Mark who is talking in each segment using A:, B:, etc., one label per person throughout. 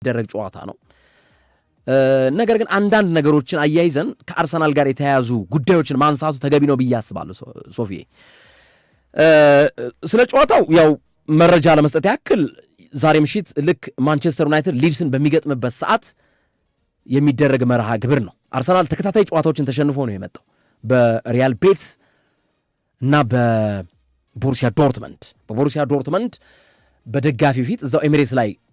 A: ደረግ ጨዋታ ነው። ነገር ግን አንዳንድ ነገሮችን አያይዘን ከአርሰናል ጋር የተያያዙ ጉዳዮችን ማንሳቱ ተገቢ ነው ብዬ አስባለሁ። ሶፊዬ ስለ ጨዋታው ያው መረጃ ለመስጠት ያክል ዛሬ ምሽት ልክ ማንቸስተር ዩናይትድ ሊድስን በሚገጥምበት ሰዓት የሚደረግ መርሃ ግብር ነው። አርሰናል ተከታታይ ጨዋታዎችን ተሸንፎ ነው የመጣው በሪያል ቤትስ እና በቦሩሲያ ዶርትመንድ። በቦሩሲያ ዶርትመንድ በደጋፊው ፊት እዛው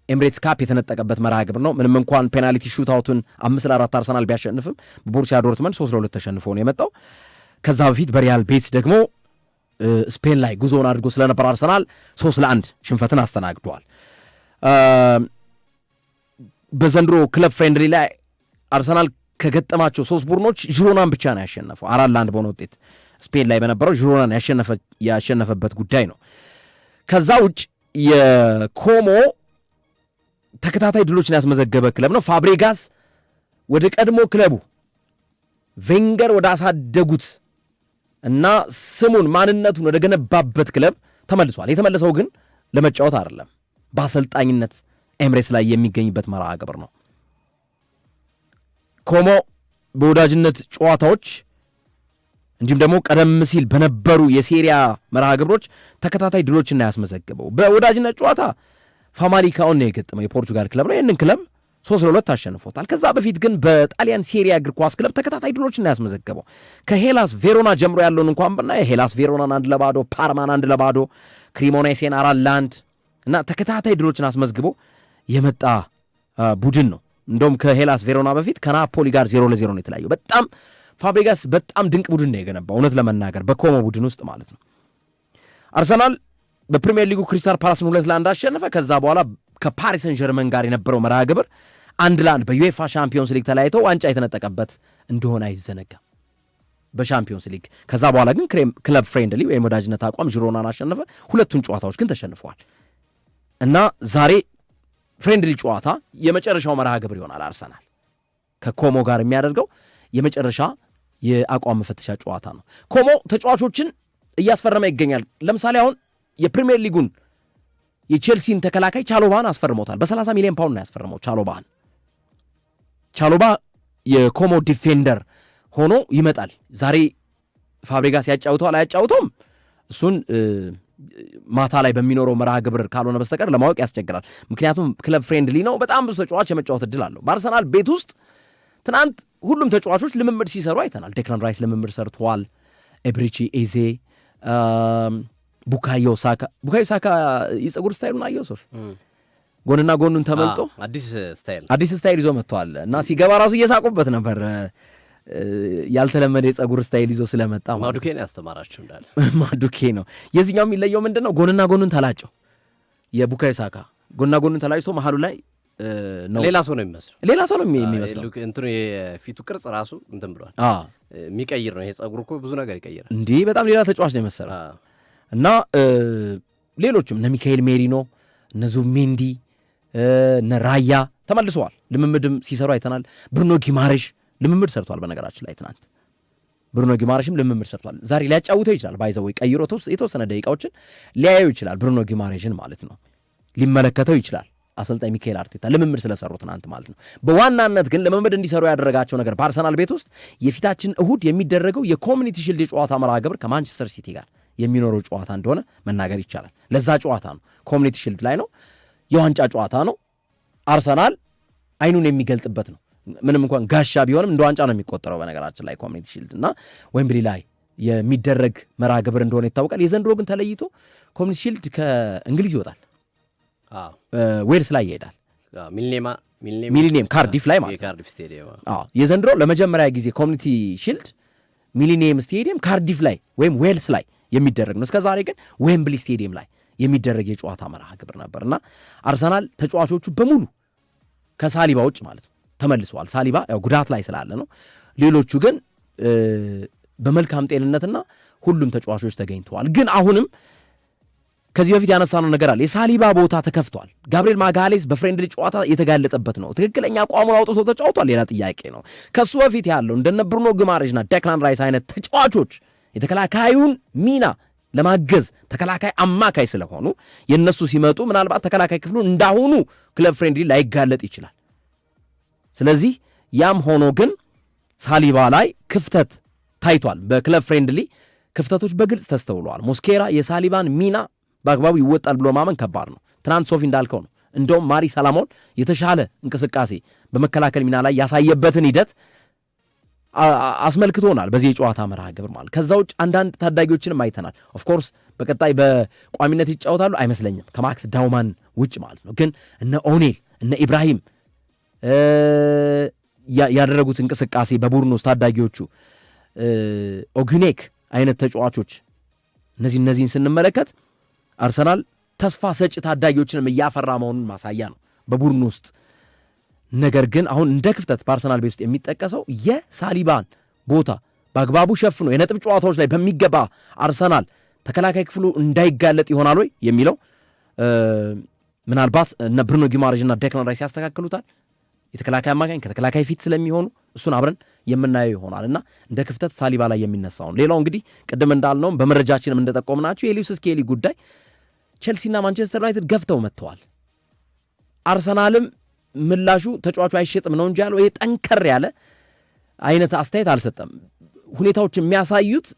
A: ኤሚሬትስ ካፕ የተነጠቀበት መርሃ ግብር ነው። ምንም እንኳን ፔናልቲ ሹታውቱን 5-4 አርሰናል ቢያሸንፍም በቦሩሲያ ዶርትመንድ 3-2 ተሸንፎ ነው የመጣው። ከዛ በፊት በሪያል ቤትስ ደግሞ ስፔን ላይ ጉዞውን አድርጎ ስለነበር አርሰናል 3-1 ሽንፈትን አስተናግዷል። በዘንድሮ ክለብ ፍሬንድሊ ላይ አርሰናል ከገጠማቸው 3 ቡድኖች ዥሮናን ብቻ ነው ያሸነፈው። 4-1 በሆነ ውጤት ስፔን ላይ በነበረው ዥሮናን ያሸነፈበት ጉዳይ ነው። ከዛ ውጭ የኮሞ ተከታታይ ድሎችን ያስመዘገበ ክለብ ነው። ፋብሬጋስ ወደ ቀድሞ ክለቡ ቬንገር ወደ አሳደጉት እና ስሙን ማንነቱን ወደ ገነባበት ክለብ ተመልሷል። የተመለሰው ግን ለመጫወት አይደለም፣ በአሰልጣኝነት ኤምሬትስ ላይ የሚገኝበት መርሃ ግብር ነው። ኮሞ በወዳጅነት ጨዋታዎች እንዲሁም ደግሞ ቀደም ሲል በነበሩ የሴሪያ መርሃ ግብሮች ተከታታይ ድሎችን ያስመዘገበው በወዳጅነት ጨዋታ ፋማሊካውን ነው የገጠመው የፖርቹጋል ክለብ ነው። ይህንን ክለብ 3-2 አሸንፎታል። ከዛ በፊት ግን በጣሊያን ሴሪያ እግር ኳስ ክለብ ተከታታይ ድሎችን ያስመዘገበው ከሄላስ ቬሮና ጀምሮ ያለውን እንኳን ብናይ ሄላስ ቬሮናን 1-0፣ ፓርማን 1-0፣ ክሪሞኔሴን 4-1 እና ተከታታይ ድሎችን አስመዝግቦ የመጣ ቡድን ነው። እንደውም ከሄላስ ቬሮና በፊት ከናፖሊ ጋር 0-0 ነው የተለያየው። በጣም ፋብሬጋስ በጣም ድንቅ ቡድን ነው የገነባው እውነት ለመናገር በኮሞ ቡድን ውስጥ ማለት ነው። አርሰናል በፕሪሚየር ሊጉ ክሪስታል ፓላስን 2-1 አሸነፈ። ከዛ በኋላ ከፓሪስ ሰን ጀርመን ጋር የነበረው መርሃ ግብር 1-1 በዩኤፋ ሻምፒዮንስ ሊግ ተለያይተው ዋንጫ የተነጠቀበት እንደሆነ አይዘነጋም በሻምፒዮንስ ሊግ። ከዛ በኋላ ግን ክለብ ፍሬንድሊ ወይም ወዳጅነት አቋም ዥሮናን አሸነፈ። ሁለቱን ጨዋታዎች ግን ተሸንፈዋል እና ዛሬ ፍሬንድሊ ጨዋታ የመጨረሻው መርሃ ግብር ይሆናል። አርሰናል ከኮሞ ጋር የሚያደርገው የመጨረሻ የአቋም መፈተሻ ጨዋታ ነው። ኮሞ ተጫዋቾችን እያስፈረመ ይገኛል። ለምሳሌ አሁን የፕሪሚየር ሊጉን የቼልሲን ተከላካይ ቻሎባን አስፈርሞታል። በ30 ሚሊዮን ፓውንድ ነው ያስፈርመው ቻሎባ የኮሞ ዲፌንደር ሆኖ ይመጣል። ዛሬ ፋብሬጋስ ያጫውተዋል አያጫውተውም እሱን ማታ ላይ በሚኖረው መርሃ ግብር ካልሆነ በስተቀር ለማወቅ ያስቸግራል። ምክንያቱም ክለብ ፍሬንድሊ ነው። በጣም ብዙ ተጫዋች የመጫወት እድል አለው። በአርሰናል ቤት ውስጥ ትናንት ሁሉም ተጫዋቾች ልምምድ ሲሰሩ አይተናል። ዴክላን ራይስ ልምምድ ሰርተዋል። ኤብሪቺ ኤዜ፣ ቡካዮ ሳካ የፀጉር ስታይሉን አየው ሶፊ ጎንና ጎኑን ተመልጦ አዲስ ስታይል ይዞ መጥተዋል እና ሲገባ ራሱ እየሳቁበት ነበር። ያልተለመደ የፀጉር ስታይል ይዞ ስለመጣ
B: ማዱኬ ነው ያስተማራቸው እንዳለ
A: ማዱኬ ነው። የዚህኛው የሚለየው ምንድነው? ጎንና ጎኑን ተላጨው። የቡካዮ ሳካ ጎንና ጎኑን ተላጭቶ መሀሉ ላይ ነው
B: ሌላ ሰው ነው
A: የሚመስለው
B: እንትኑ የፊቱ ቅርጽ ራሱ እንትን ብሏል። የሚቀይር ነው ይሄ ፀጉር እኮ ብዙ ነገር ይቀይራል።
A: እንዲህ በጣም ሌላ ተጫዋች ነው የመሰለው እና ሌሎችም እነ ሚካኤል ሜሪኖ እነ ዙሜንዲ እነ ራያ ተመልሰዋል። ልምምድም ሲሰሩ አይተናል። ብሩኖ ጊማሬሽ ልምምድ ሰርቷል። በነገራችን ላይ ትናንት ብሩኖ ጊማሬሽም ልምምድ ሰርቷል። ዛሬ ሊያጫውተው ይችላል። ባይዘው ቀይሮ የተወሰነ ደቂቃዎችን ሊያየው ይችላል። ብሩኖ ጊማሬሽን ማለት ነው ሊመለከተው ይችላል አሰልጣኝ ሚካኤል አርቴታ ልምምድ ስለሰሩ ትናንት ማለት ነው። በዋናነት ግን ልምምድ እንዲሰሩ ያደረጋቸው ነገር በአርሰናል ቤት ውስጥ የፊታችን እሁድ የሚደረገው የኮሚኒቲ ሺልድ የጨዋታ መርሃ ግብር ከማንቸስተር ሲቲ ጋር የሚኖረው ጨዋታ እንደሆነ መናገር ይቻላል። ለዛ ጨዋታ ነው፣ ኮሚኒቲ ሺልድ ላይ ነው፣ የዋንጫ ጨዋታ ነው። አርሰናል አይኑን የሚገልጥበት ነው። ምንም እንኳን ጋሻ ቢሆንም እንደ ዋንጫ ነው የሚቆጠረው በነገራችን ላይ ኮሚኒቲ ሺልድ እና ዌምብሊ ላይ የሚደረግ መርሃ ግብር እንደሆነ ይታወቃል። የዘንድሮ ግን ተለይቶ ኮሚኒቲ ሺልድ ከእንግሊዝ ይወጣል፣ ዌልስ ላይ ይሄዳል። ሚሊኒየም ካርዲፍ ላይ ማለት ነው። የዘንድሮ ለመጀመሪያ ጊዜ ኮሚኒቲ ሺልድ ሚሊኒየም ስቴዲየም ካርዲፍ ላይ ወይም ዌልስ ላይ የሚደረግ ነው። እስከ ዛሬ ግን ዌምብሊ ስቴዲየም ላይ የሚደረግ የጨዋታ መርሃ ግብር ነበር እና አርሰናል ተጫዋቾቹ በሙሉ ከሳሊባ ውጭ ማለት ነው ተመልሰዋል። ሳሊባ ያው ጉዳት ላይ ስላለ ነው። ሌሎቹ ግን በመልካም ጤንነትና ሁሉም ተጫዋቾች ተገኝተዋል። ግን አሁንም ከዚህ በፊት ያነሳነው ነገር አለ። የሳሊባ ቦታ ተከፍቷል። ጋብሪኤል ማጋሌስ በፍሬንድሊ ጨዋታ የተጋለጠበት ነው። ትክክለኛ አቋሙን አውጥቶ ተጫውቷል፣ ሌላ ጥያቄ ነው። ከሱ በፊት ያለው እንደነ ብሩኖ ግማሬሽና ዴክላን ራይስ አይነት ተጫዋቾች የተከላካዩን ሚና ለማገዝ ተከላካይ አማካይ ስለሆኑ የነሱ ሲመጡ ምናልባት ተከላካይ ክፍሉ እንዳሁኑ ክለብ ፍሬንድሊ ላይጋለጥ ይችላል። ስለዚህ ያም ሆኖ ግን ሳሊባ ላይ ክፍተት ታይቷል። በክለብ ፍሬንድሊ ክፍተቶች በግልጽ ተስተውለዋል። ሞስኬራ የሳሊባን ሚና በአግባቡ ይወጣል ብሎ ማመን ከባድ ነው። ትናንት ሶፊ እንዳልከው ነው። እንደውም ማሪ ሰላሞን የተሻለ እንቅስቃሴ በመከላከል ሚና ላይ ያሳየበትን ሂደት አስመልክቶናል በዚህ የጨዋታ መርሃ ግብር ማለት። ከዛ ውጭ አንዳንድ ታዳጊዎችንም አይተናል። ኦፍኮርስ በቀጣይ በቋሚነት ይጫወታሉ አይመስለኝም ከማክስ ዳውማን ውጭ ማለት ነው። ግን እነ ኦኔል እነ ኢብራሂም ያደረጉት እንቅስቃሴ በቡድን ውስጥ ታዳጊዎቹ ኦጉኔክ አይነት ተጫዋቾች እነዚህን ስንመለከት አርሰናል ተስፋ ሰጪ ታዳጊዎችንም እያፈራ መሆኑን ማሳያ ነው በቡድን ውስጥ። ነገር ግን አሁን እንደ ክፍተት በአርሰናል ቤት ውስጥ የሚጠቀሰው የሳሊባን ቦታ በአግባቡ ሸፍኖ የነጥብ ጨዋታዎች ላይ በሚገባ አርሰናል ተከላካይ ክፍሉ እንዳይጋለጥ ይሆናል ወይ የሚለው ምናልባት እነ ብሩኖ ጊማሬዥ እና ዴክላን ራይስ ያስተካክሉታል። የተከላካይ አማካኝ ከተከላካይ ፊት ስለሚሆኑ እሱን አብረን የምናየው ይሆናል እና እንደ ክፍተት ሳሊባ ላይ የሚነሳው ነው። ሌላው እንግዲህ ቅድም እንዳልነውም በመረጃችንም እንደጠቆምናቸው የሉዊስ ስኬሊ ጉዳይ ቼልሲና ማንቸስተር ዩናይትድ ገፍተው መጥተዋል። አርሰናልም ምላሹ ተጫዋቹ አይሸጥም ነው እንጂ ያለው ይሄ ጠንከር ያለ አይነት አስተያየት አልሰጠም። ሁኔታዎች የሚያሳዩት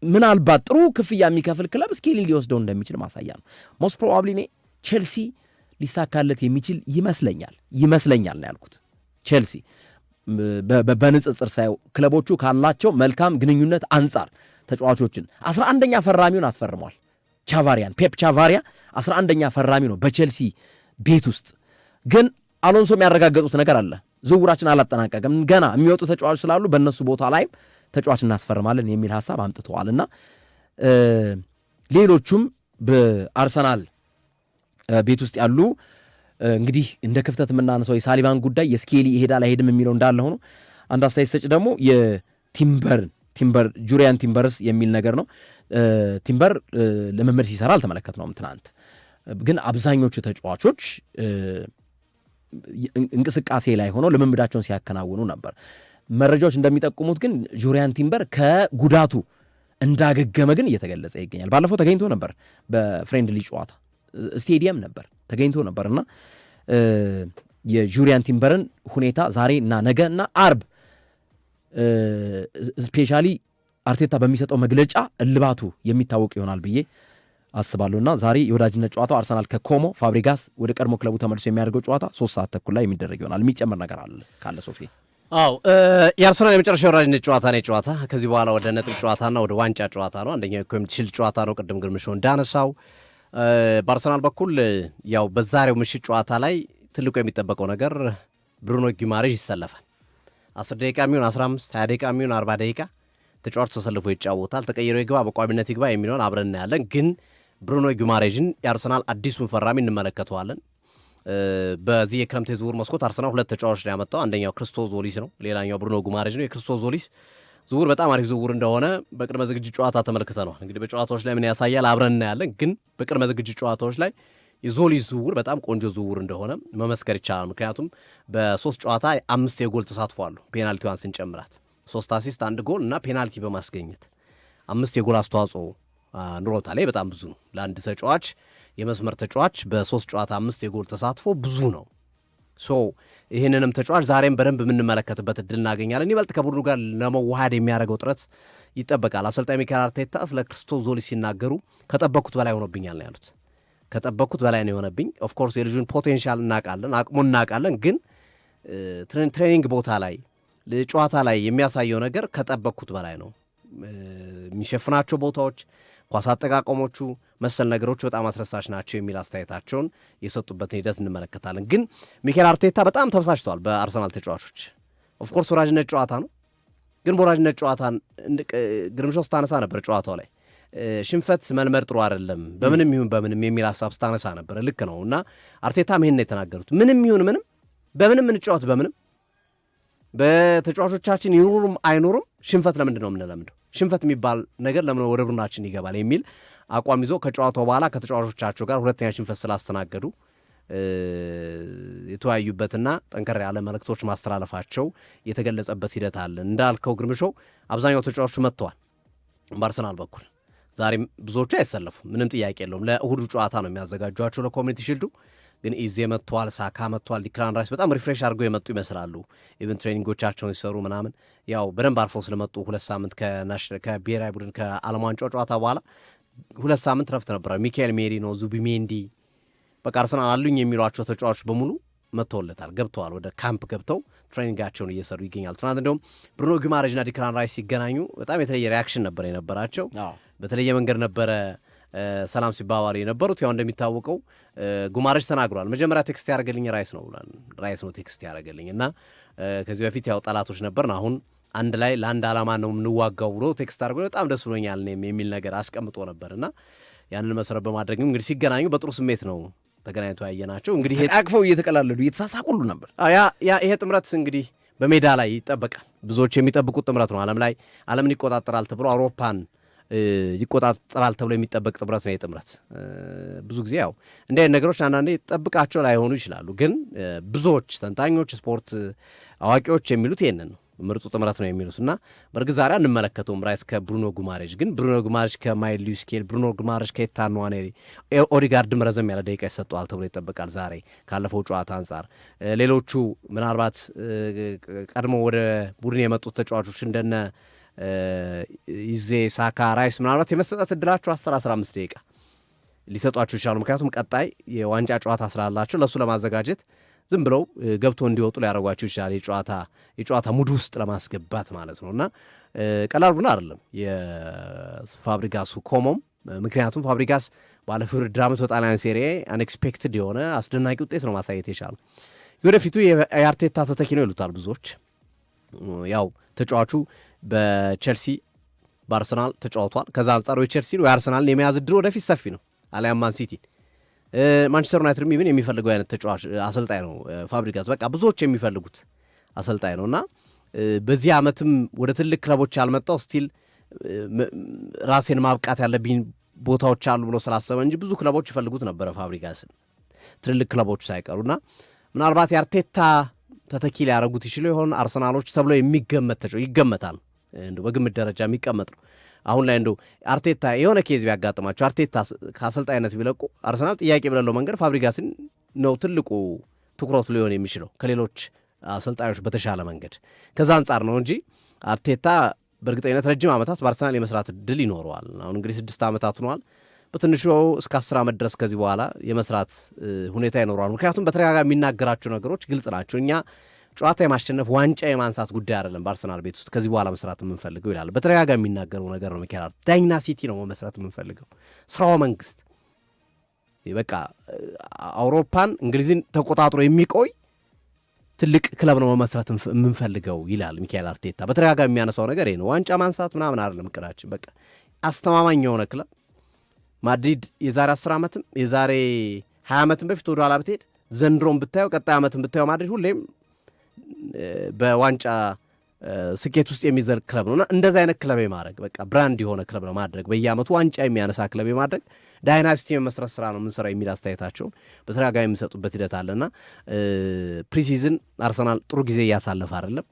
A: ምናልባት ጥሩ ክፍያ የሚከፍል ክለብ ስኬሊን ሊወስደው እንደሚችል ማሳያ ነው። ሞስት ፕሮባብሊ እኔ ቼልሲ ሊሳካለት የሚችል ይመስለኛል ነው ያልኩት። ቼልሲ በንጽጽር ሳየው ክለቦቹ ካላቸው መልካም ግንኙነት አንጻር ተጫዋቾችን 11ኛ ፈራሚውን አስፈርሟል። ቻቫሪያን ፔፕ ቻቫሪያ 11ኛ ፈራሚ ነው በቼልሲ ቤት ውስጥ። ግን አሎንሶ የሚያረጋገጡት ነገር አለ። ዝውውራችን አላጠናቀቅም ገና የሚወጡ ተጫዋቾች ስላሉ በእነሱ ቦታ ላይም ተጫዋች እናስፈርማለን የሚል ሀሳብ አምጥተዋልና ሌሎቹም በአርሰናል ቤት ውስጥ ያሉ እንግዲህ እንደ ክፍተት የምናነሳው የሳሊባን ጉዳይ የስኬሊ ይሄዳል አይሄድም የሚለው እንዳለ ሆኖ አንድ አስተያየት ሰጭ ደግሞ የቲምበር ጁሪያን ቲምበርስ የሚል ነገር ነው። ቲምበር ልምምድ ሲሰራ አልተመለከትነውም ትናንት። ግን አብዛኞቹ ተጫዋቾች እንቅስቃሴ ላይ ሆነው ልምምዳቸውን ሲያከናውኑ ነበር። መረጃዎች እንደሚጠቁሙት ግን ጁሪያን ቲምበር ከጉዳቱ እንዳገገመ ግን እየተገለጸ ይገኛል። ባለፈው ተገኝቶ ነበር በፍሬንድሊ ጨዋታ ስቴዲየም ነበር ተገኝቶ ነበርና የጁሪያን ቲምበርን ሁኔታ ዛሬ እና ነገ እና አርብ ስፔሻሊ አርቴታ በሚሰጠው መግለጫ እልባቱ የሚታወቅ ይሆናል ብዬ አስባለሁና ዛሬ የወዳጅነት ጨዋታው አርሰናል ከኮሞ ፋብሪጋስ ወደ ቀድሞ ክለቡ ተመልሶ የሚያደርገው ጨዋታ 3:30 ላይ የሚደረግ ይሆናል። የሚጨመር ነገር አለ ካለ ሶፊ?
B: አዎ የአርሰናል የመጨረሻ የወዳጅነት ጨዋታ ነው ጨዋታ ከዚህ በኋላ ወደ ነጥብ ጨዋታና ወደ ዋንጫ ጨዋታ ነው። አንደኛው የኮሚኒቲ ሺልድ ጨዋታ ነው። ቅድም ግርምሾ እንዳነሳው በአርሰናል በኩል ያው በዛሬው ምሽት ጨዋታ ላይ ትልቁ የሚጠበቀው ነገር ብሩኖ ጊማሬዥ ይሰለፋል። 10 ደቂቃ የሚሆን 15 20 ደቂቃ የሚሆን 40 ደቂቃ ተጫዋቹ ተሰልፎ ይጫወታል። ተቀይሮ ይግባ በቋሚነት ይግባ የሚለውን አብረን እናያለን። ግን ብሩኖ ጊማሬዥን የአርሰናል አዲሱን ፈራሚ እንመለከተዋለን። በዚህ የክረምት የዝውውር መስኮት አርሰናል 2 ተጫዋቾች ነው ያመጣው። አንደኛው ክርስቶስ ዞሊስ ነው፣ ሌላኛው ብሩኖ ጊማሬዥ ነው። የክርስቶስ ዞሊስ ዝውውር በጣም አሪፍ ዝውውር እንደሆነ በቅድመ ዝግጅት ጨዋታ ተመልክተነዋል። እንግዲህ በጨዋታዎች ላይ ምን ያሳያል አብረን እናያለን። ግን በቅድመ ዝግጅት ጨዋታዎች ላይ የዞሊስ ዝውውር በጣም ቆንጆ ዝውውር እንደሆነ መመስከር ይቻላል። ምክንያቱም በ3 ጨዋታ 5 የጎል ተሳትፎ አሉ፣ ፔናልቲዋን ስንጨምራት 3 አሲስት 1 ጎል እና ፔናልቲ በማስገኘት 5 የጎል አስተዋጽኦ ኑሮታል። ላይ በጣም ብዙ ነው ለአንድ ተጫዋች፣ የመስመር ተጫዋች በ3 ጨዋታ 5 የጎል ተሳትፎ ብዙ ነው። ይህንንም ተጫዋች ዛሬም በደንብ የምንመለከትበት እድል እናገኛለን። ይበልጥ ከቡድኑ ጋር ለመዋሃድ የሚያደርገው ጥረት ይጠበቃል። አሰልጣኝ ሚካኤል አርቴታ ስለ ክርስቶስ ዞሊስ ሲናገሩ ከጠበቅኩት በላይ ሆኖብኛል ነው ያሉት። ከጠበቅኩት በላይ ነው የሆነብኝ። ኦፍኮርስ የልጁን ፖቴንሻል እናውቃለን፣ አቅሙን እናውቃለን። ግን ትሬኒንግ ቦታ ላይ ጨዋታ ላይ የሚያሳየው ነገር ከጠበቅኩት በላይ ነው። የሚሸፍናቸው ቦታዎች፣ ኳስ አጠቃቀሞቹ፣ መሰል ነገሮች በጣም አስረሳሽ ናቸው የሚል አስተያየታቸውን የሰጡበትን ሂደት እንመለከታለን። ግን ሚኬል አርቴታ በጣም ተበሳጭተዋል በአርሰናል ተጫዋቾች። ኦፍኮርስ ወራጅነት ጨዋታ ነው። ግን በወራጅነት ጨዋታን ግርምሾ ስታነሳ ነበር ጨዋታው ላይ ሽንፈት መልመድ ጥሩ አይደለም በምንም ይሁን በምንም የሚል ሀሳብ ስታነሳ ነበር። ልክ ነው እና አርቴታም ይሄን ነው የተናገሩት። ምንም ይሁን ምንም በምንም እንጫወት በምንም በተጫዋቾቻችን ይኑሩም አይኑሩም ሽንፈት ለምንድን ነው የምንለምደው? ሽንፈት የሚባል ነገር ለምን ወደ ቡድናችን ይገባል የሚል አቋም ይዞ ከጨዋታው በኋላ ከተጫዋቾቻቸው ጋር ሁለተኛ ሽንፈት ስላስተናገዱ የተወያዩበትና ጠንከር ያለ መልእክቶች ማስተላለፋቸው የተገለጸበት ሂደት አለ። እንዳልከው ግርምሾው አብዛኛው ተጫዋቾቹ መጥተዋል በአርሰናል በኩል። ዛሬም ብዙዎቹ አይሰለፉም፣ ምንም ጥያቄ የለውም። ለእሁዱ ጨዋታ ነው የሚያዘጋጇቸው ለኮሚኒቲ ሺልዱ። ግን ኢዜ መጥቷል፣ ሳካ መጥቷል፣ ዲክላን ራይስ በጣም ሪፍሬሽ አድርገው የመጡ ይመስላሉ። ኢቨን ትሬኒንጎቻቸውን ሲሰሩ ምናምን ያው በደንብ አርፈው ስለመጡ 2 ሳምንት ከብሔራዊ ቡድን ከዓለም ዋንጫ ጨዋታ በኋላ 2 ሳምንት ረፍት ነበረ። ሚካኤል ሜሪኖ፣ ዙቢሜንዲ በቃ አርሰናል አሉኝ የሚሏቸው ተጫዋቾች በሙሉ መጥተውለታል፣ ገብተዋል። ወደ ካምፕ ገብተው ትሬኒንጋቸውን እየሰሩ ይገኛሉ። ትናንት እንዲሁም ብሩኖ ጊማሬዥና ዲክላን ራይስ ሲገናኙ በጣም የተለየ ሪያክሽን ነበር የነበራቸው። በተለየ መንገድ ነበረ ሰላም ሲባባሉ የነበሩት። ያው እንደሚታወቀው ጉማሬዥ ተናግሯል። መጀመሪያ ቴክስት ያደረገልኝ ራይስ ነው ብሏል። ራይስ ነው ቴክስት ያደረገልኝ እና ከዚህ በፊት ያው ጠላቶች ነበርን፣ አሁን አንድ ላይ ለአንድ ዓላማ ነው የምንዋጋው ብሎ ቴክስት አድርጎ በጣም ደስ ብሎኛል የሚል ነገር አስቀምጦ ነበር እና ያንን መሰረት በማድረግም እንግዲህ ሲገናኙ በጥሩ ስሜት ነው ተገናኝቶ ያየናቸው። እንግዲህ
A: ተቃቅፈው እየተቀላለዱ እየተሳሳቁሉ ነበር።
B: ይሄ ጥምረት እንግዲህ በሜዳ ላይ ይጠበቃል። ብዙዎች የሚጠብቁት ጥምረት ነው። ዓለምን ይቆጣጠራል ተብሎ አውሮፓን ይቆጣጠራል ተብሎ የሚጠበቅ ጥምረት ነው። የጥምረት ብዙ ጊዜ ያው እንዲህ አይነት ነገሮች አንዳንዴ ጠብቃቸው ላይሆኑ ይችላሉ። ግን ብዙዎች ተንታኞች፣ ስፖርት አዋቂዎች የሚሉት ይሄንን ነው፣ ምርጡ ጥምረት ነው የሚሉት እና በእርግጥ ዛሬ አንመለከተውም ራይስ ከብሩኖ ጉማሬዥ። ግን ብሩኖ ጉማሬዥ ከማይል ሉዊስ ስኬሊ፣ ብሩኖ ጉማሬዥ ከኤታን ንዋኔሪ፣ ኦዲጋርድም ረዘም ያለ ደቂቃ ይሰጠዋል ተብሎ ይጠበቃል ዛሬ ካለፈው ጨዋታ አንጻር። ሌሎቹ ምናልባት ቀድሞ ወደ ቡድን የመጡት ተጫዋቾች እንደነ ኢዜ፣ ሳካ፣ ራይስ ምናልባት የመሰጠት እድላቸው 10-15 ደቂቃ ሊሰጧቸው ይችላሉ። ምክንያቱም ቀጣይ የዋንጫ ጨዋታ ስላላቸው ለእሱ ለማዘጋጀት ዝም ብለው ገብቶ እንዲወጡ ሊያደርጓቸው ይችላል። የጨዋታ ሙድ ውስጥ ለማስገባት ማለት ነው እና ቀላል ቡድን አይደለም የፋብሪጋሱ ኮሞም። ምክንያቱም ፋብሪጋስ ባለፈው ውድድር ዓመት በጣሊያን ሴሪ አንኤክስፔክትድ የሆነ አስደናቂ ውጤት ነው ማሳየት የቻሉ። የወደፊቱ የአርቴታ ተተኪ ነው ይሉታል ብዙዎች። ያው ተጫዋቹ በቼልሲ በአርሰናል ተጫውቷል። ከዛ አንጻሩ የቼልሲን ወይ አርሰናልን የመያዝ እድል ወደፊት ሰፊ ነው። አሊያም ማን ሲቲን ማንቸስተር ዩናይትድ ኢቭን የሚፈልገው አይነት ተጫዋች አሰልጣኝ ነው ፋብሪጋስ። በቃ ብዙዎች የሚፈልጉት አሰልጣኝ ነው እና በዚህ ዓመትም ወደ ትልቅ ክለቦች ያልመጣው ስቲል ራሴን ማብቃት ያለብኝ ቦታዎች አሉ ብሎ ስላሰበ እንጂ ብዙ ክለቦች ይፈልጉት ነበረ ፋብሪጋስን፣ ትልልቅ ክለቦች ሳይቀሩና ምናልባት የአርቴታ ተተኪ ሊያደርጉት ይችሉ ይሆን አርሰናሎች ተብሎ ይገመታል። እንደው በግምት ደረጃ የሚቀመጥ ነው። አሁን ላይ እንደው አርቴታ የሆነ ኬዝ ቢያጋጥማቸው አርቴታ ከአሰልጣኝነት ቢለቁ አርሰናል ጥያቄ ብለለው መንገድ ፋብሪጋስን ነው ትልቁ ትኩረቱ ሊሆን የሚችለው ከሌሎች አሰልጣኞች በተሻለ መንገድ። ከዛ አንጻር ነው እንጂ አርቴታ በእርግጠኝነት ረጅም ዓመታት በአርሰናል የመስራት እድል ይኖረዋል። አሁን እንግዲህ 6 ዓመታት ሆኗል። በትንሹ እስከ 10 ዓመት ድረስ ከዚህ በኋላ የመስራት ሁኔታ ይኖረዋል። ምክንያቱም በተደጋጋሚ የሚናገራቸው ነገሮች ግልጽ ናቸው። እኛ ጨዋታ የማሸነፍ ዋንጫ የማንሳት ጉዳይ አይደለም በአርሰናል ቤት ውስጥ ከዚህ በኋላ መስራት የምንፈልገው ይላል። በተደጋጋሚ የሚናገረው ነገር ነው። ሚካኤል ዳይናሲቲ ነው መስራት የምንፈልገው፣ ስራው መንግስት በቃ አውሮፓን እንግሊዝን ተቆጣጥሮ የሚቆይ ትልቅ ክለብ ነው መመስረት የምንፈልገው ይላል ሚካኤል አርቴታ። በተደጋጋሚ የሚያነሳው ነገር ይሄ ነው። ዋንጫ ማንሳት ምናምን አይደለም እቅዳችን፣ በቃ አስተማማኝ የሆነ ክለብ ማድሪድ የዛሬ 10 ዓመትም የዛሬ 20 ዓመትም በፊት ወደ ኋላ ብትሄድ ዘንድሮም ብታየው ቀጣይ ዓመትም ብታየው ማድሪድ ሁሌም በዋንጫ ስኬት ውስጥ የሚዘልቅ ክለብ ነውና እንደዛ አይነት ክለብ የማድረግ በቃ ብራንድ የሆነ ክለብ ነው ማድረግ በየዓመቱ ዋንጫ የሚያነሳ ክለብ የማድረግ ዳይናስቲ የመስረት ስራ ነው የምንሰራው የሚል አስተያየታቸውን በተደጋጋሚ የሚሰጡበት ሂደት አለና ፕሪሲዝን አርሰናል ጥሩ ጊዜ እያሳለፈ አይደለም።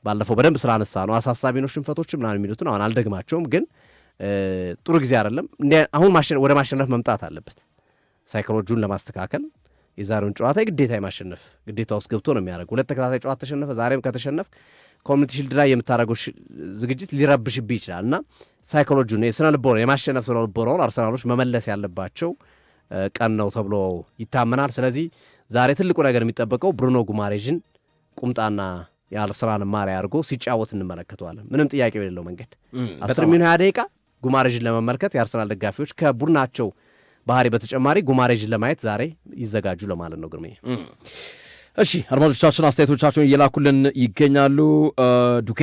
B: ባለፈው በደንብ ስላነሳ ነው አሳሳቢ ነው ሽንፈቶች ምናምን የሚሉትን አሁን አልደግማቸውም፣ ግን ጥሩ ጊዜ አይደለም። አሁን ወደ ማሸነፍ መምጣት አለበት ሳይኮሎጂውን ለማስተካከል። የዛሬውን ጨዋታ የግዴታ የማሸነፍ ግዴታ ውስጥ ገብቶ ነው የሚያደርገው። 2 ተከታታይ ጨዋታ ተሸነፈ። ዛሬም ከተሸነፍ ኮሚኒቲ ሺልድ ላይ የምታደርገው ዝግጅት ሊረብሽብህ ይችላል እና ሳይኮሎጂውን የስነ ልቦና የማሸነፍ ስነ ልቦናውን አርሰናሎች መመለስ ያለባቸው ቀን ነው ተብሎ ይታመናል። ስለዚህ ዛሬ ትልቁ ነገር የሚጠበቀው ብሩኖ ጉማሬዥን ቁምጣና የአርሰናልን ማሪያ አድርጎ ሲጫወት እንመለከተዋለን። ምንም ጥያቄ የሌለው መንገድ 10 ሚሊዮን 20 ደቂቃ ጉማሬዥን ለመመልከት የአርሰናል ደጋፊዎች ከቡድናቸው ባህሪ በተጨማሪ ጉማሬዥን ለማየት ዛሬ ይዘጋጁ ለማለት ነው። ግርሜ
A: እሺ፣ አድማጮቻችን አስተያየቶቻቸውን እየላኩልን ይገኛሉ። ዱካ